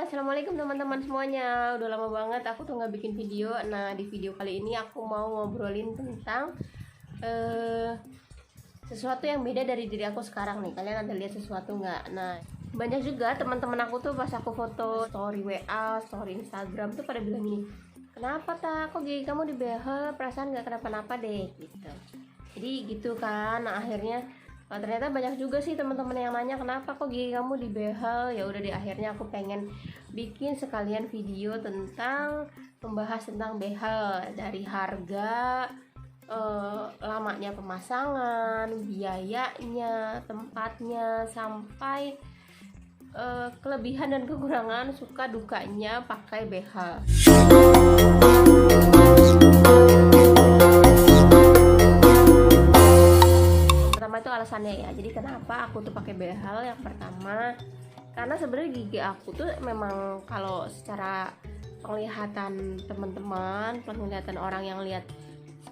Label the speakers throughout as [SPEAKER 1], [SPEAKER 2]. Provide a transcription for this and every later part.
[SPEAKER 1] Assalamualaikum teman-teman semuanya. Udah lama banget aku tuh nggak bikin video. Nah, di video kali ini aku mau ngobrolin tentang sesuatu yang beda dari diri aku sekarang nih. Kalian ada lihat sesuatu nggak? Nah, banyak juga teman-teman aku tuh pas aku foto story WA, story Instagram tuh pada bilang gini, kenapa tak kok gigi kamu dibehel, perasaan nggak kenapa-napa deh gitu. Jadi gitu kan. Nah, akhirnya ternyata banyak juga sih teman-teman yang nanya kenapa kok gigi kamu dibehel. Ya udah deh, akhirnya aku pengen bikin sekalian video tentang membahas tentang behel, dari harga, lamanya pemasangan, biayanya, tempatnya, sampai kelebihan dan kekurangan, suka dukanya pakai behel. Itu alasannya ya. Jadi kenapa aku tuh pakai behel? Yang pertama, karena sebenarnya gigi aku tuh memang kalau secara penglihatan teman-teman, penglihatan orang yang lihat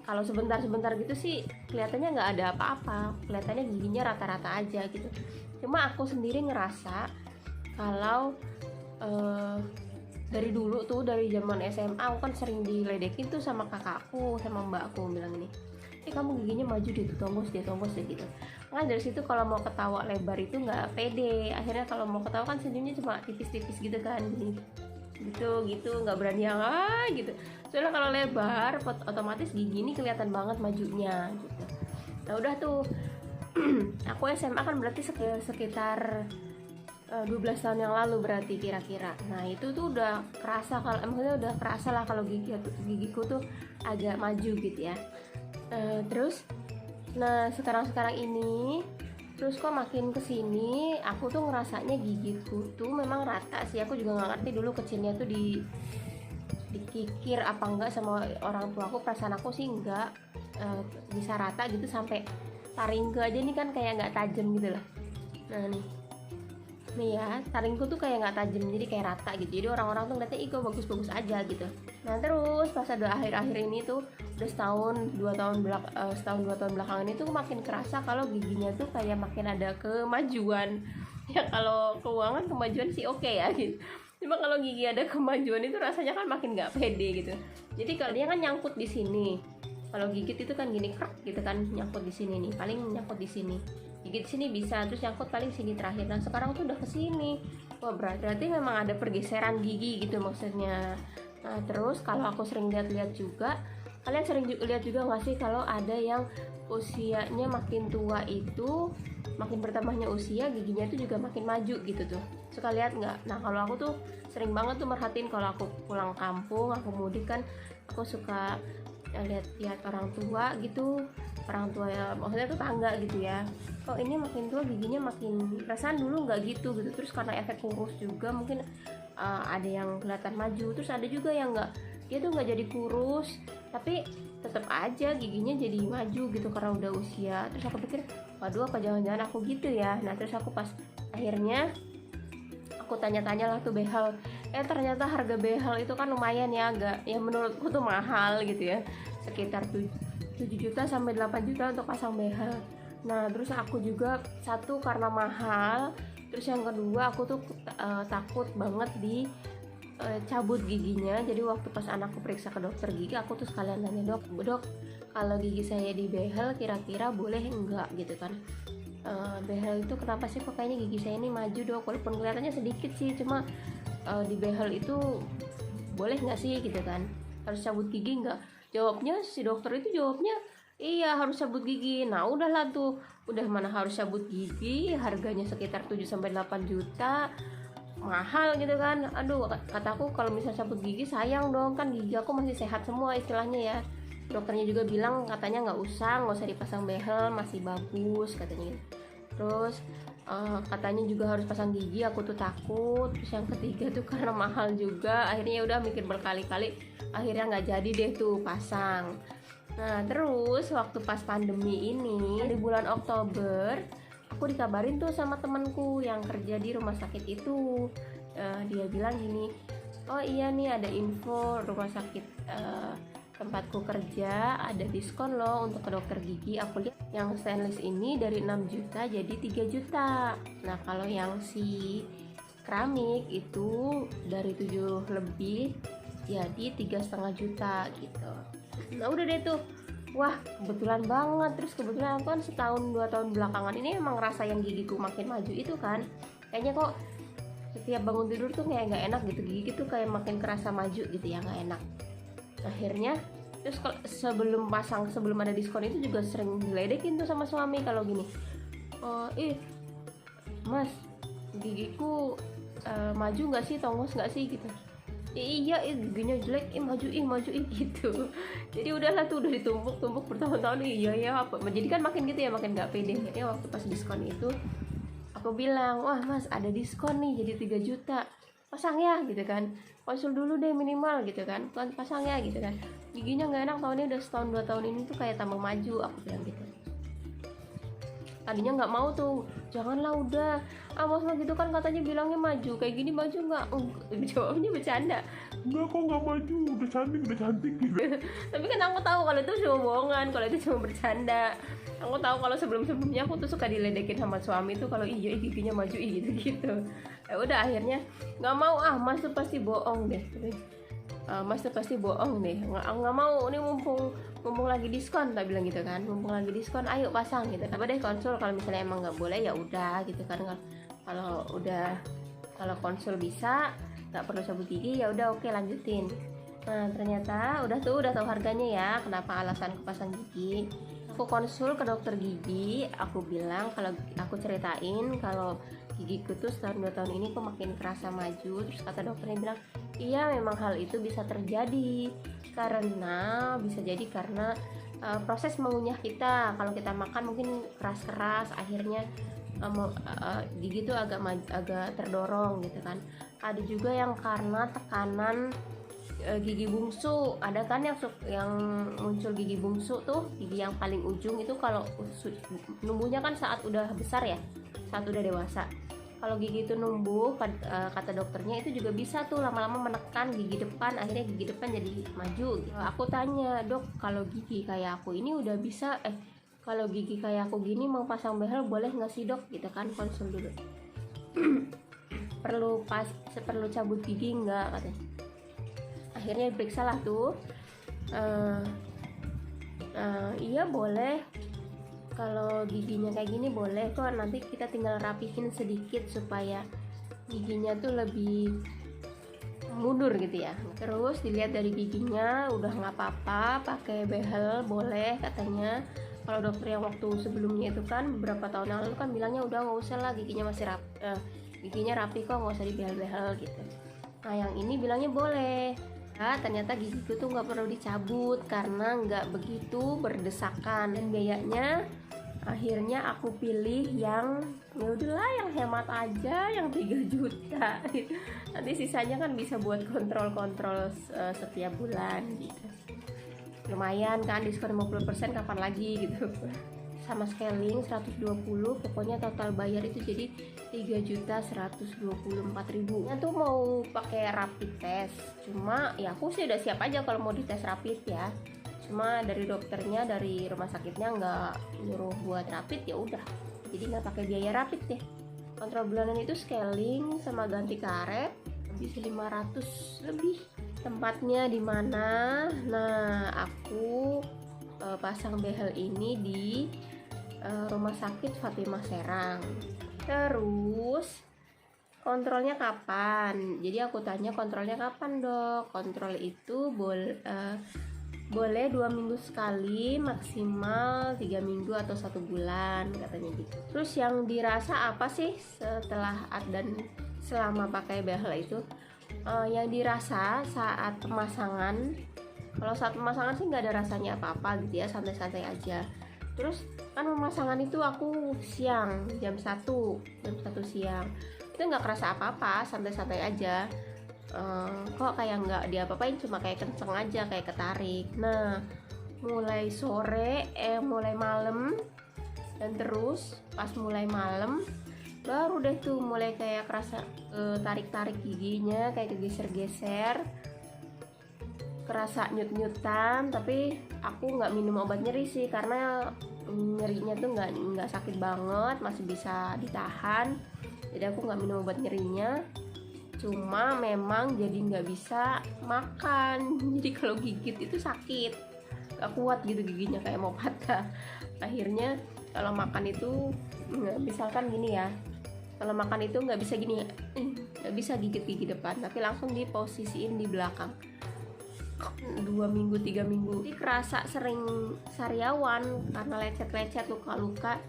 [SPEAKER 1] kalau sebentar-sebentar gitu sih kelihatannya nggak ada apa-apa, kelihatannya giginya rata-rata aja gitu. Cuma aku sendiri ngerasa kalau dari dulu tuh, dari zaman SMA aku kan sering diledekin tuh sama kakakku, sama mbakku, bilang ini, kamu giginya maju deh, tonggos deh gitu. Nah, dari situ kalau mau ketawa lebar itu nggak pede. Akhirnya kalau mau ketawa kan senyumnya cuma tipis-tipis gitu kan, gitu nggak berani yang gitu. Soalnya kalau lebar otomatis gigi ini kelihatan banget majunya gitu. Nah udah tuh aku SMA kan berarti sekitar 12 tahun yang lalu berarti kira-kira. Nah itu tuh udah kerasa, kalau maksudnya udah kerasa lah kalau gigiku tuh agak maju gitu ya. Terus sekarang ini terus kok makin kesini aku tuh ngerasanya gigiku tuh memang rata sih. Aku juga nggak ngerti dulu kecilnya tuh dikikir apa enggak sama orang tua aku. Perasaan aku sih enggak, bisa rata gitu sampai taringku aja nih kan kayak nggak tajam gitu lah. Nah nih ya, taringku tuh kayak nggak tajam, jadi kayak rata gitu. Jadi orang-orang tuh ngeliatnya ih kok bagus-bagus aja gitu. Nah terus pas ada akhir-akhir ini tuh udah setahun 2 tahun belakangan itu makin kerasa kalau giginya tuh kayak makin ada kemajuan. Ya kalau keuangan kemajuan sih oke ya gitu. Cuma kalau gigi ada kemajuan itu rasanya kan makin nggak pede gitu. Jadi kalau dia kan nyangkut di sini, kalau gigit itu kan gini krek gitu kan, nyangkut di sini nih, paling nyangkut di sini. Gigit sini bisa, terus nyangkut paling sini terakhir. Nah sekarang tuh udah kesini. Wah berarti memang ada pergeseran gigi gitu maksudnya. Nah terus kalau aku sering lihat-lihat juga, kalian sering lihat juga nggak sih kalau ada yang usianya makin tua itu, makin bertambahnya usia giginya itu juga makin maju gitu tuh. Suka lihat nggak? Nah kalau aku tuh sering banget tuh merhatiin kalau aku pulang kampung, aku mudik kan, aku suka lihat orang tua gitu, orang tua ya maksudnya tetangga gitu ya. Kok ini makin tua giginya makin, perasaan dulu nggak gitu. Terus karena efek kurus juga mungkin ada yang kelihatan maju, terus ada juga yang nggak, dia tuh nggak jadi kurus tapi tetap aja giginya jadi maju gitu karena udah usia. Terus aku pikir waduh apa jangan-jangan aku gitu ya. Nah terus aku pas akhirnya aku tanya-tanya lah tuh behel, ternyata harga behel itu kan lumayan ya, agak ya menurutku tuh mahal gitu ya, sekitar 7 juta sampai 8 juta untuk pasang behel. Nah terus aku juga satu karena mahal, terus yang kedua aku tuh takut banget cabut giginya. Jadi waktu pas anakku periksa ke dokter gigi, aku tuh sekalian nanya, dok kalau gigi saya di behel kira-kira boleh enggak gitu kan. Behel itu kenapa sih kok kayaknya gigi saya ini maju dok, walaupun kelihatannya sedikit sih, cuma di behel itu boleh nggak sih gitu kan, harus cabut gigi nggak? Jawabnya si dokter itu jawabnya iya harus cabut gigi. Nah udahlah tuh, udah mana harus cabut gigi, harganya sekitar 7-8 juta, mahal gitu kan. Aduh kataku kalau misalnya cabut gigi sayang dong, kan gigi aku masih sehat semua istilahnya ya. Dokternya juga bilang katanya nggak usah dipasang behel, masih bagus katanya gitu. Terus katanya juga harus pasang gigi, aku tuh takut. Terus yang ketiga tuh karena mahal juga, akhirnya udah mikir berkali-kali, akhirnya nggak jadi deh tuh pasang. Nah terus waktu pas pandemi ini di bulan Oktober, aku dikabarin tuh sama temanku yang kerja di rumah sakit itu. Dia bilang gini, oh iya nih ada info rumah sakit tempatku kerja ada diskon loh untuk ke dokter gigi. Aku lihat yang stainless ini dari 6 juta jadi 3 juta. Nah kalau yang si keramik itu dari 7 lebih jadi 3,5 juta gitu. Nah udah deh tuh, wah kebetulan banget. Terus kebetulan aku kan setahun 2 tahun belakangan ini emang ngerasa yang gigiku makin maju itu kan, kayaknya kok setiap bangun tidur tuh kayak nggak enak gitu, gigi tuh kayak makin kerasa maju gitu ya, nggak enak. Akhirnya terus sebelum ada diskon itu juga sering diledekin tuh sama suami kalau gini, mas gigiku maju nggak sih, tongos nggak sih gitu. Iya, giginya jelek, maju gitu. Jadi udahlah tuh, udah ditumpuk bertahun-tahun. Iya ya apa, jadi kan makin gitu ya, makin nggak pede. Jadi waktu pas diskon itu aku bilang, wah mas ada diskon nih jadi 3 juta, pasang ya gitu kan, konsul dulu deh minimal gitu kan, pasang ya gitu kan. Giginya nggak enak tahunnya, udah setahun 2 tahun ini tuh kayak tambah maju, aku bilang gitu. Tadinya nggak mau tuh, janganlah udah, mas gitu kan katanya bilangnya maju, kayak gini maju nggak? Jawabnya bercanda,
[SPEAKER 2] enggak kok nggak maju, udah cantik gitu.
[SPEAKER 1] tapi kan aku tahu kalau itu cuma bohongan, kalau itu cuma bercanda. Aku tahu kalau sebelumnya aku tuh suka diledekin sama suami tuh kalau iya giginya maju gitu. Ya udah akhirnya nggak mau, mas tuh pasti bohong deh. Mas tuh pasti bohong deh, nggak mau, ini mumpung lagi diskon, tak bilang gitu kan, mumpung lagi diskon ayo pasang gitu. Apa deh konsul, kalau misalnya emang nggak boleh ya udah gitu kan. Kalau konsul bisa nggak perlu cabut gigi ya udah, oke lanjutin. Nah ternyata udah tahu harganya ya, kenapa alasan pasang gigi. Aku konsul ke dokter gigi, aku bilang, kalau aku ceritain kalau gigiku tuh setahun 2 tahun ini kok makin kerasa maju. Terus kata dokternya bilang, iya memang hal itu bisa terjadi karena proses mengunyah kita, kalau kita makan mungkin keras-keras, akhirnya gigi tuh agak terdorong gitu kan. Ada juga yang karena tekanan gigi bungsu, ada kan yang muncul gigi bungsu tuh, gigi yang paling ujung itu kalau numbuhnya kan saat udah besar ya, saat udah dewasa. Kalau gigi itu numbuh, kata dokternya itu juga bisa tuh lama-lama menekan gigi depan, akhirnya gigi depan jadi maju. Aku tanya, dok kalau gigi kayak aku ini udah bisa, kalau gigi kayak aku gini mau pasang behel boleh nggak sih dok, gitu kan, konsul dulu. perlu cabut gigi nggak katanya. Akhirnya diperiksa lah tuh, iya boleh, kalau giginya kayak gini boleh kok, nanti kita tinggal rapihin sedikit supaya giginya tuh lebih mundur gitu ya. Terus dilihat dari giginya udah nggak apa-apa, pakai behel boleh katanya. Kalau dokter yang waktu sebelumnya itu kan beberapa tahun lalu kan bilangnya udah nggak usah lah, giginya masih giginya rapi kok, nggak usah dibehel-behel gitu. Nah yang ini bilangnya boleh. Nah, ternyata gigiku tuh nggak perlu dicabut karena nggak begitu berdesakan, dan biayanya akhirnya aku pilih yang ya udahlah yang hemat aja, yang 3 juta. Nanti sisanya kan bisa buat kontrol setiap bulan gitu. Lumayan kan, diskon 50%, kapan lagi gitu. Sama scaling 120, pokoknya total bayar itu jadi 3.124.000. Nah tuh mau pakai rapid test, cuma ya aku sih udah siap aja kalau mau dites rapid ya. Cuma dari dokternya, dari rumah sakitnya nggak nyuruh buat rapid, ya udah, jadi nggak pakai biaya rapid deh. Kontrol bulanan itu scaling sama ganti karet bisa 500 lebih. Tempatnya di mana? Nah aku pasang behel ini di Rumah Sakit Fatimah Serang. Terus kontrolnya kapan? Jadi aku tanya kontrolnya kapan dok? Kontrol itu boleh 2 minggu sekali, maksimal 3 minggu atau 1 bulan katanya gitu. Terus yang dirasa apa sih setelah dan selama pakai behel itu? Yang dirasa saat pemasangan, kalau saat pemasangan sih nggak ada rasanya apa-apa gitu ya, santai-santai aja. Terus kan pemasangan itu aku siang jam 1 siang, itu nggak kerasa apa-apa, santai-santai aja. Kok kayak nggak diapa-apain, cuma kayak kenceng aja, kayak ketarik. Nah mulai sore mulai malam, dan terus pas mulai malam baru deh tuh mulai kayak kerasa tarik-tarik giginya, kayak kegeser-geser, kerasa nyut-nyutan. Tapi aku nggak minum obat nyeri sih, karena nyerinya tuh nggak sakit banget, masih bisa ditahan. jadi aku nggak minum obat nyerinya. Cuma memang jadi nggak bisa makan, jadi kalau gigit itu sakit, gak kuat gitu giginya, kayak mau patah. Akhirnya kalau makan itu misalkan gini ya, kalau makan itu nggak bisa gini, nggak bisa gigit gigi depan, tapi langsung diposisiin di belakang. 2 minggu 3 minggu jadi kerasa sering sariawan karena lecet-lecet, luka-luka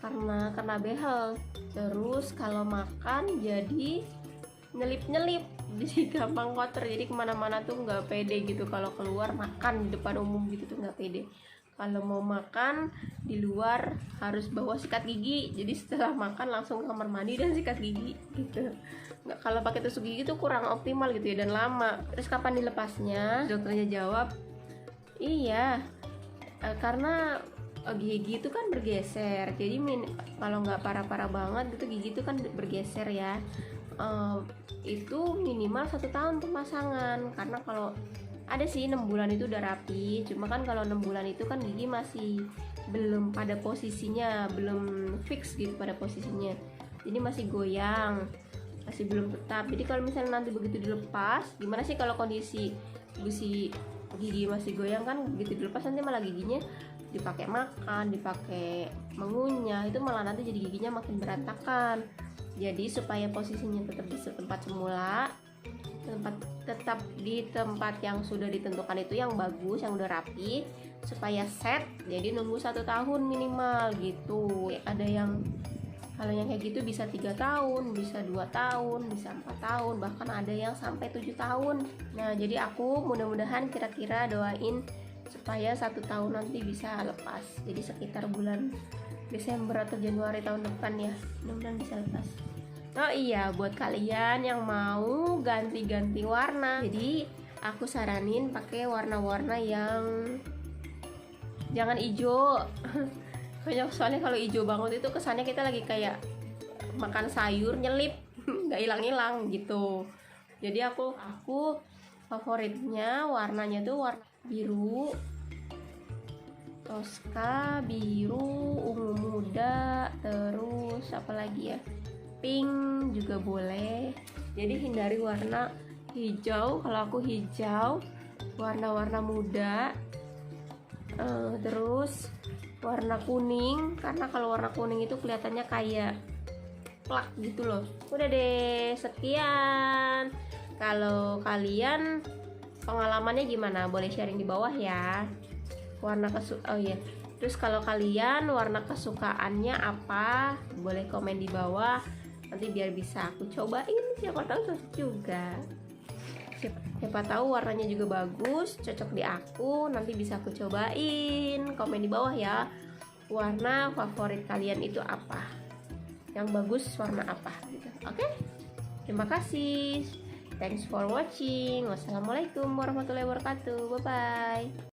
[SPEAKER 1] karena kena behel. Terus kalau makan jadi nyelip-nyelip, jadi gampang kotor, jadi kemana-mana tuh nggak pede gitu. Kalau keluar makan di depan umum gitu tuh nggak pede. Kalau mau makan di luar harus bawa sikat gigi, jadi setelah makan langsung ke kamar mandi dan sikat gigi gitu. Nggak, kalau pakai tusuk gigi tuh kurang optimal gitu ya, dan lama. Terus kapan dilepasnya? Dokternya jawab, iya, karena gigi itu kan bergeser, jadi kalau nggak parah-parah banget gitu gigi itu kan bergeser ya. Itu minimal 1 tahun pemasangan, karena kalau ada sih 6 bulan itu udah rapi. Cuma kan kalau 6 bulan itu kan gigi masih belum pada posisinya, belum fix gitu pada posisinya, jadi masih goyang, masih belum tetap. Jadi kalau misalnya nanti begitu dilepas, gimana sih kalau kondisi gigi masih goyang kan, begitu dilepas nanti malah giginya dipakai makan, dipakai mengunyah, itu malah nanti jadi giginya makin berantakan. Jadi supaya posisinya tetap di tempat semula, tetap di tempat yang sudah ditentukan itu, yang bagus, yang udah rapi, supaya set, jadi nunggu 1 tahun minimal gitu. Ada yang kalau yang kayak gitu bisa 3 tahun, bisa 2 tahun, bisa 4 tahun, bahkan ada yang sampai 7 tahun. Nah jadi aku mudah-mudahan kira-kira doain supaya 1 tahun nanti bisa lepas, jadi sekitar bulan Desember atau Januari tahun depan ya, mudah-mudahan bisa lepas. Oh iya, buat kalian yang mau ganti-ganti warna, jadi aku saranin pakai warna-warna yang jangan hijau. Soalnya kalau hijau banget itu kesannya kita lagi kayak makan sayur nyelip, nggak hilang-hilang gitu. Jadi aku favoritnya warnanya tuh warna biru, toska, biru, ungu muda, terus apa lagi ya, pink juga boleh. Jadi hindari warna hijau. Kalau aku hijau, warna-warna muda, terus warna kuning, karena kalau warna kuning itu kelihatannya kayak plak gitu loh. Udah deh, sekian. Kalau kalian pengalamannya gimana? Boleh sharing di bawah ya. Terus kalau kalian warna kesukaannya apa? Boleh komen di bawah. Nanti biar bisa aku cobain, siapa tahu cocok juga. Siapa tahu warnanya juga bagus, cocok di aku, nanti bisa aku cobain. Komen di bawah ya, warna favorit kalian itu apa, yang bagus warna apa gitu. Oke? Terima kasih. Thanks for watching. Wassalamualaikum warahmatullahi wabarakatuh. Bye bye.